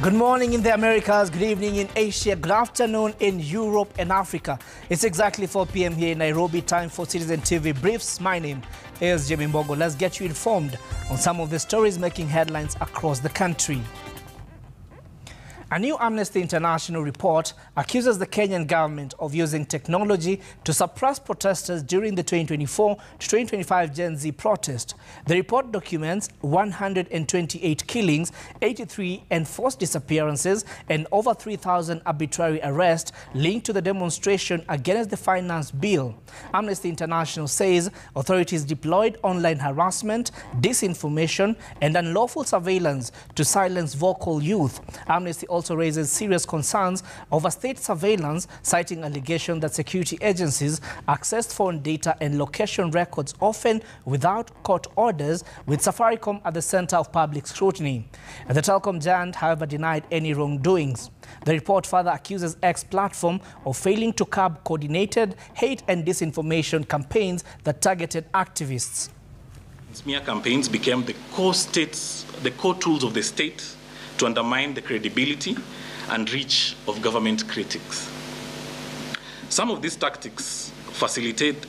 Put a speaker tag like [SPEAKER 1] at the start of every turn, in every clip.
[SPEAKER 1] Good morning in the Americas, good evening in Asia, good afternoon in Europe and Africa. It's exactly 4 p.m. here in Nairobi, time for Citizen TV Briefs. My name is Jimmy Mbogo. Let's get you informed on some of the stories making headlines across the country. A new Amnesty International report accuses the Kenyan government of using technology to suppress protesters during the 2024 to 2025 Gen Z protest. The report documents 128 killings, 83 enforced disappearances, and over 3,000 arbitrary arrests linked to the demonstration against the finance bill. Amnesty International says authorities deployed online harassment, disinformation, and unlawful surveillance to silence vocal youth. Amnesty also raises serious concerns over state surveillance, citing allegations that security agencies accessed phone data and location records, often without court orders, with Safaricom at the center of public scrutiny. The telecom giant, however, denied any wrongdoings. The report further accuses X platform of failing to curb coordinated hate and disinformation campaigns that targeted activists.
[SPEAKER 2] Smear campaigns became the core tools of the state to undermine the credibility and reach of government critics. Some of these tactics facilitated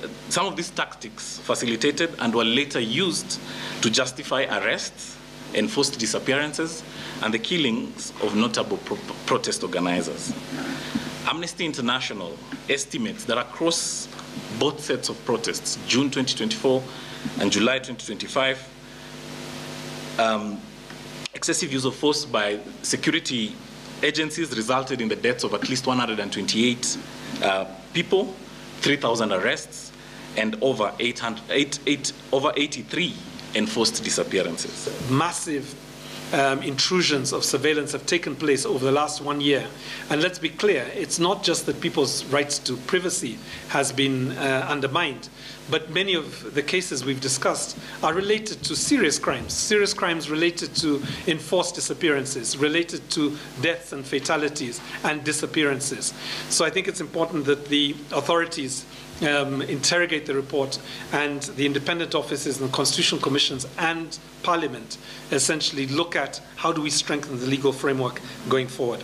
[SPEAKER 2] and were later used to justify arrests, enforced disappearances, and the killings of notable protest organizers. Amnesty International estimates that across both sets of protests, June 2024 and July 2025, excessive use of force by security agencies resulted in the deaths of at least 128 people, 3,000 arrests, and over 83 enforced disappearances.
[SPEAKER 3] Massive intrusions of surveillance have taken place over the last 1 year. And let's be clear, it's not just that people's rights to privacy has been undermined, but many of the cases we've discussed are related to serious crimes related to enforced disappearances, related to deaths and fatalities and disappearances. So I think it's important that the authorities interrogate the report, and the independent offices and constitutional commissions and Parliament essentially look at how do we strengthen the legal framework going forward.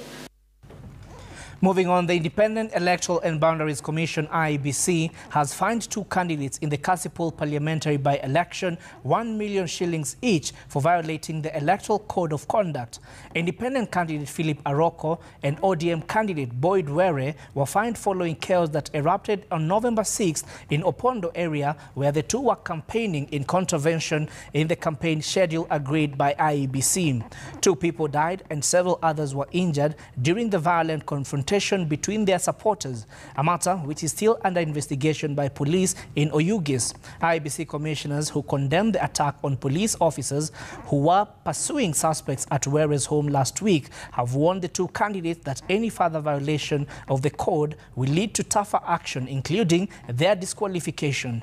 [SPEAKER 1] Moving on, the Independent Electoral and Boundaries Commission, IEBC, has fined 2 candidates in the Kasipul parliamentary by-election 1 million shillings each for violating the Electoral Code of Conduct. Independent candidate Philip Aroko and ODM candidate Boyd Were were fined following chaos that erupted on November 6th in Opondo area, where the two were campaigning in contravention in the campaign schedule agreed by IEBC. 2 people died and several others were injured during the violent confrontation between their supporters, a matter which is still under investigation by police in Oyugis. IEBC commissioners who condemned the attack on police officers who were pursuing suspects at Were's home last week have warned the 2 candidates that any further violation of the code will lead to tougher action, including their disqualification.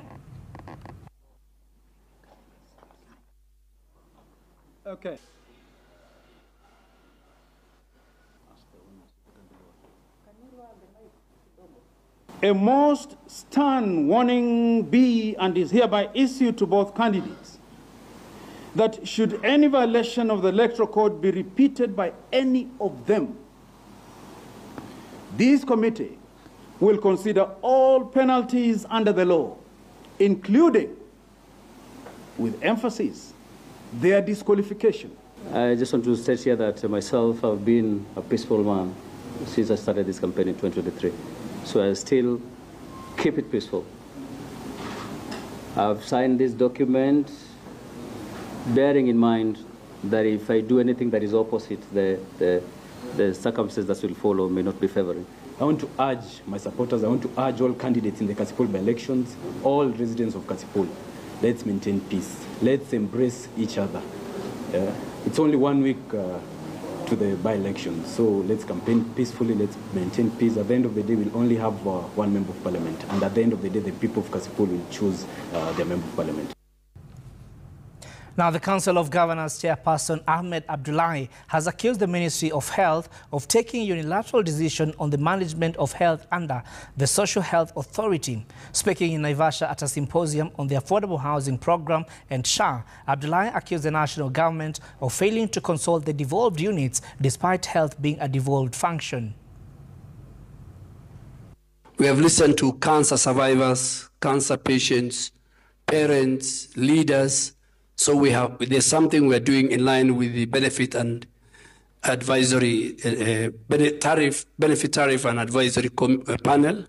[SPEAKER 4] Okay. A most stern warning be and is hereby issued to both candidates that should any violation of the Electoral Code be repeated by any of them, this committee will consider all penalties under the law, including, with emphasis, their disqualification.
[SPEAKER 5] I just want to state here that myself, I've been a peaceful man since I started this campaign in 2023. So I still keep it peaceful. I've signed this document bearing in mind that if I do anything that is opposite, the circumstances that will follow may not be favoring.
[SPEAKER 6] I want to urge my supporters, I want to urge all candidates in the Kasipul by-elections, all residents of Kasipul, let's maintain peace. Let's embrace each other. It's only 1 week to the by-election, so let's campaign peacefully, let's maintain peace. At the end of the day, we'll only have 1 member of parliament, and at the end of the day, the people of Kasipul will choose their member of parliament.
[SPEAKER 1] Now, the Council of Governors Chairperson Ahmed Abdullahi has accused the Ministry of Health of taking a unilateral decision on the management of health under the Social Health Authority. Speaking in Naivasha at a symposium on the Affordable Housing Program and SHA, Abdullahi accused the national government of failing to consult the devolved units despite health being a devolved function.
[SPEAKER 7] We have listened to cancer survivors, cancer patients, parents, leaders. So there's something we're doing in line with the benefit and advisory, benefit tariff and advisory panel.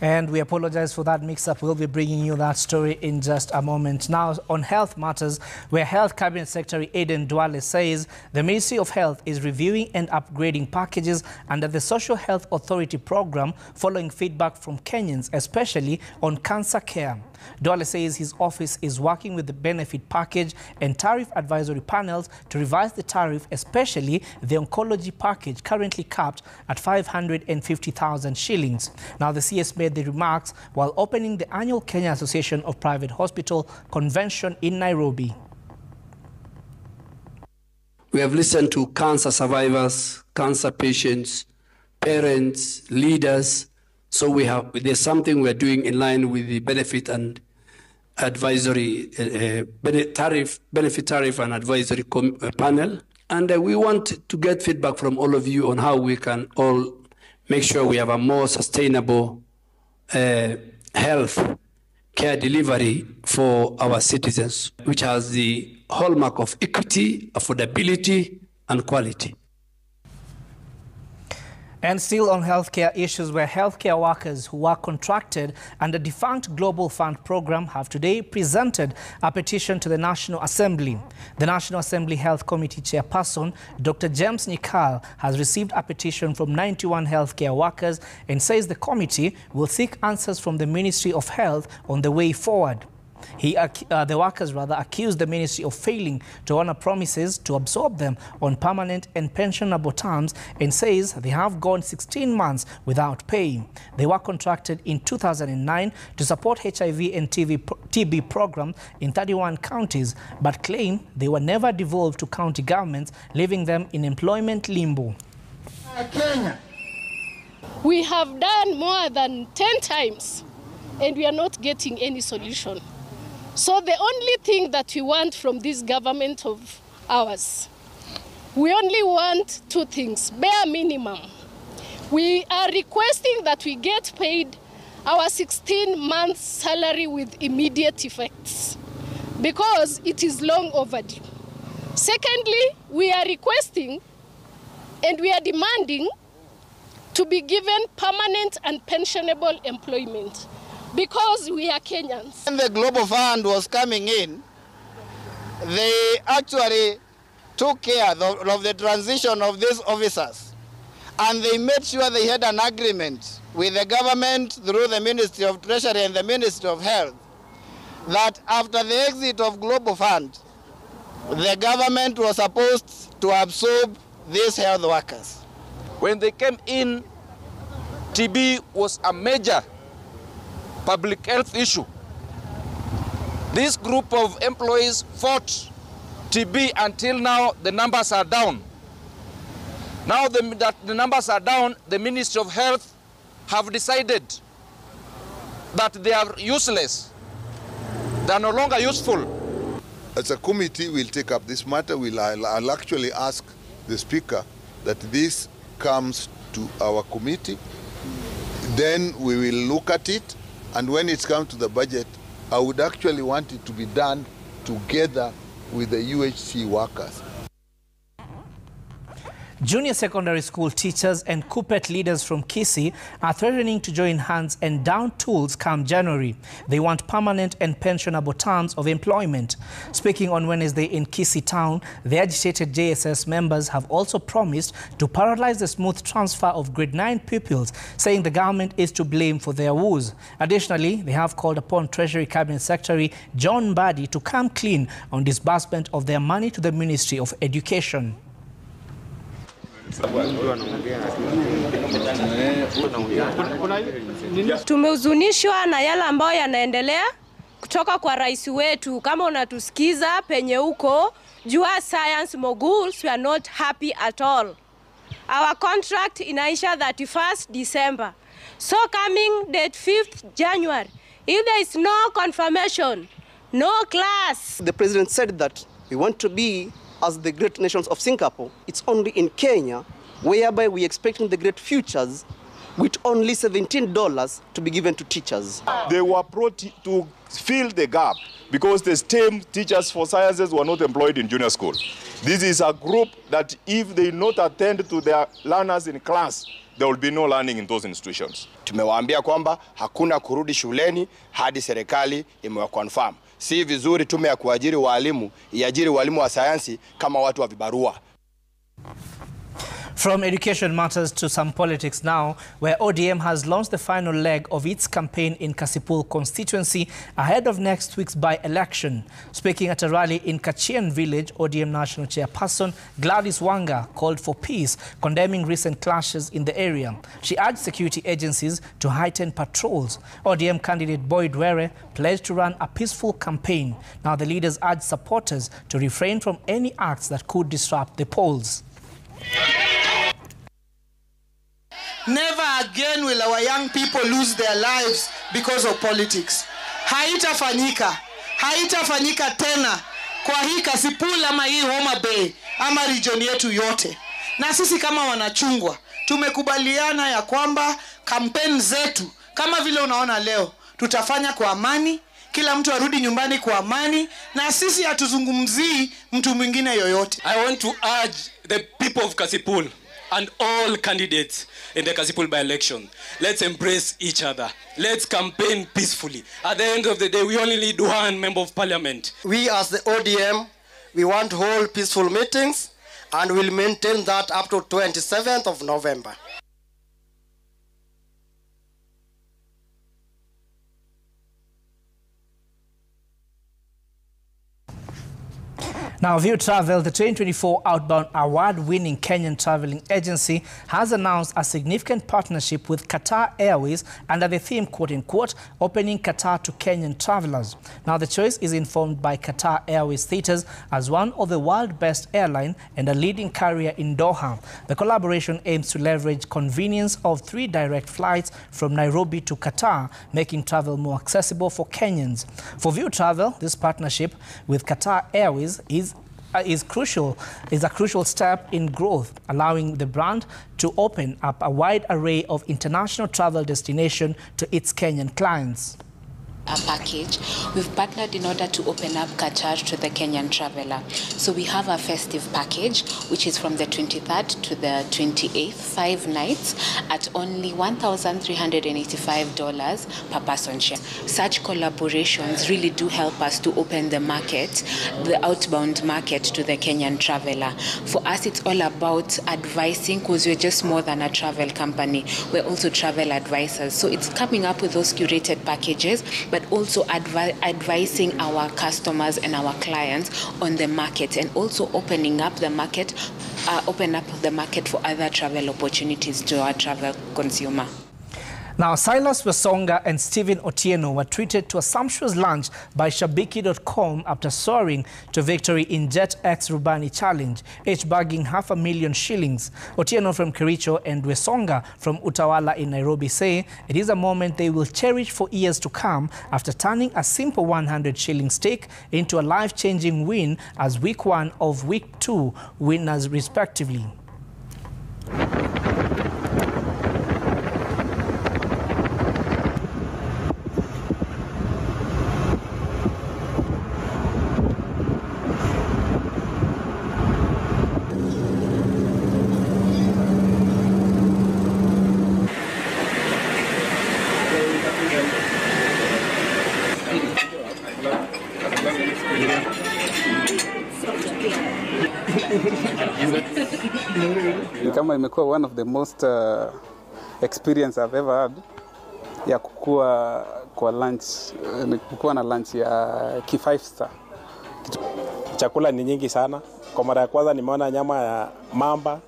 [SPEAKER 1] And we apologize for that mix-up. We'll be bringing you that story in just a moment. Now, on health matters, where Health Cabinet Secretary Aden Duale says the Ministry of Health is reviewing and upgrading packages under the Social Health Authority program following feedback from Kenyans, especially on cancer care. Duale says his office is working with the benefit package and tariff advisory panels to revise the tariff, especially the oncology package currently capped at 550,000 shillings. Now, the CS made the remarks while opening the annual Kenya Association of Private Hospital convention in Nairobi.
[SPEAKER 7] We have listened to cancer survivors, cancer patients, parents, leaders. So there's something we're doing in line with the benefit and advisory, benefit tariff and advisory panel. And we want to get feedback from all of you on how we can all make sure we have a more sustainable health care delivery for our citizens, which has the hallmark of equity, affordability, and quality.
[SPEAKER 1] And still on healthcare issues, where healthcare workers who are contracted under the defunct Global Fund program have today presented a petition to the National Assembly. The National Assembly Health Committee Chairperson, Dr. James Nyikal, has received a petition from 91 healthcare workers and says the committee will seek answers from the Ministry of Health on the way forward. The workers accused the ministry of failing to honor promises to absorb them on permanent and pensionable terms and says they have gone 16 months without pay. They were contracted in 2009 to support HIV and TB programs in 31 counties, but claim they were never devolved to county governments, leaving them in employment limbo.
[SPEAKER 8] Kenya. We have done more than 10 times and we are not getting any solution. So the only thing that we want from this government of ours, we only want two things, bare minimum. We are requesting that we get paid our 16 months salary with immediate effects because it is long overdue. Secondly, we are requesting and we are demanding to be given permanent and pensionable employment, because we are Kenyans.
[SPEAKER 9] When the Global Fund was coming in, they actually took care of the transition of these officers. And they made sure they had an agreement with the government through the Ministry of Treasury and the Ministry of Health that after the exit of Global Fund, the government was supposed to absorb these health workers.
[SPEAKER 10] When they came in, TB was a major public health issue. This group of employees fought TB until now the numbers are down. Now that the numbers are down, the Ministry of Health have decided that they are useless. They are no longer useful.
[SPEAKER 11] As a committee, we'll take up this matter. I'll actually ask the Speaker that this comes to our committee. Then we will look at it. And when it's come to the budget, I would actually want it to be done together with the UHC workers.
[SPEAKER 1] Junior secondary school teachers and KUPPET leaders from Kisii are threatening to join hands and down tools come January. They want permanent and pensionable terms of employment. Speaking on Wednesday in Kisii town, the agitated JSS members have also promised to paralyze the smooth transfer of grade 9 pupils, saying the government is to blame for their woes. Additionally, they have called upon Treasury Cabinet Secretary John Mbadi to come clean on disbursement of their money to the Ministry of Education.
[SPEAKER 12] Tumehuzunishwa na yale ambayo yanaendelea kutoka kwa rais wetu, kama unatusikiza penye uko, jua science moguls, we are not happy at all. Our contract inaisha 31st December. So coming date 5th January, if there is no confirmation, no class.
[SPEAKER 13] The president said that we want to be as the great nations of Singapore. It's only in Kenya whereby we expecting the great futures with only $17 to be given to teachers.
[SPEAKER 14] They were brought to fill the gap because the STEM teachers for sciences were not employed in junior school. This is a group that if they not attend to their learners in class, there will be no learning in those institutions.
[SPEAKER 15] Tumewaambia kwamba hakuna kurudi shuleni hadi serikali imewaconfirm. Si vizuri tume ya kuajiri walimu iajiri walimu wa sayansi kama watu wa vibarua.
[SPEAKER 1] From education matters to some politics now, where ODM has launched the final leg of its campaign in Kasipul constituency ahead of next week's by-election. Speaking at a rally in Kachian village, ODM National Chairperson Gladys Wanga called for peace, condemning recent clashes in the area. She urged security agencies to heighten patrols. ODM candidate Boyd Were pledged to run a peaceful campaign. Now the leaders urged supporters to refrain from any acts that could disrupt the polls.
[SPEAKER 16] Never again will our young people lose their lives because of politics. Haitafanyika tena kwa hii Kasipul ama hii Homa Bay ama region yetu yote. Na sisi kama wanachungwa tumekubaliana ya kwamba kampeni zetu kama vile unaona leo tutafanya kwa amani, kila mtu arudi nyumbani kwa amani, na sisi hatuzungumzii mtu mwingine yoyote.
[SPEAKER 17] I want to urge the people of Kasipul and all candidates in the Kasipul by-election, let's embrace each other. Let's campaign peacefully. At the end of the day, we only need one member of parliament.
[SPEAKER 18] We as the ODM, we want to hold peaceful meetings and we'll maintain that up to 27th of November.
[SPEAKER 1] Now, View Travel, the 2024 outbound award-winning Kenyan traveling agency, has announced a significant partnership with Qatar Airways under the theme, quote-unquote, opening Qatar to Kenyan travelers. Now, the choice is informed by Qatar Airways status as one of the world's best airline and a leading carrier in Doha. The collaboration aims to leverage convenience of 3 direct flights from Nairobi to Qatar, making travel more accessible for Kenyans. For View Travel, this partnership with Qatar Airways is a crucial step in growth, allowing the brand to open up a wide array of international travel destinations to its Kenyan clients.
[SPEAKER 19] A package. We've partnered in order to open up Qatar to the Kenyan traveler. So we have a festive package, which is from the 23rd to the 28th, 5 nights, at only $1,385 per person share. Such collaborations really do help us to open the market, the outbound market, to the Kenyan traveler. For us, it's all about advising, because we're just more than a travel company. We're also travel advisors. So it's coming up with those curated packages, but also advising our customers and our clients on the market, and also opening up the market, for other travel opportunities to our travel consumer.
[SPEAKER 1] Now, Silas Wesonga and Stephen Otieno were treated to a sumptuous lunch by Shabiki.com after soaring to victory in Jet X Rubani Challenge, each bagging $500,000 shillings. Otieno from Kericho and Wesonga from Utawala in Nairobi say it is a moment they will cherish for years to come after turning a simple 100 shilling stake into a life-changing win as week 1 of week 2 winners respectively.
[SPEAKER 20] Kama imekuwa one of the most experience I've ever had ya kukua kwa lunch, kukua na lunch ya ki5 star.
[SPEAKER 21] Chakula ni nyingi sana. Kwa mara ya kwanza nimeona nyama ya mamba,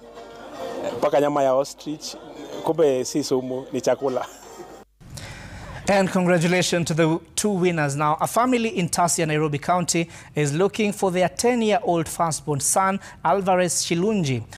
[SPEAKER 21] mpaka nyama ya ostrich. Kumbe si sumu, ni chakula.
[SPEAKER 1] And congratulations to the two winners. Now, a family in Tasia, Nairobi County is looking for their 10-year-old firstborn son, Alvarez Shilungi,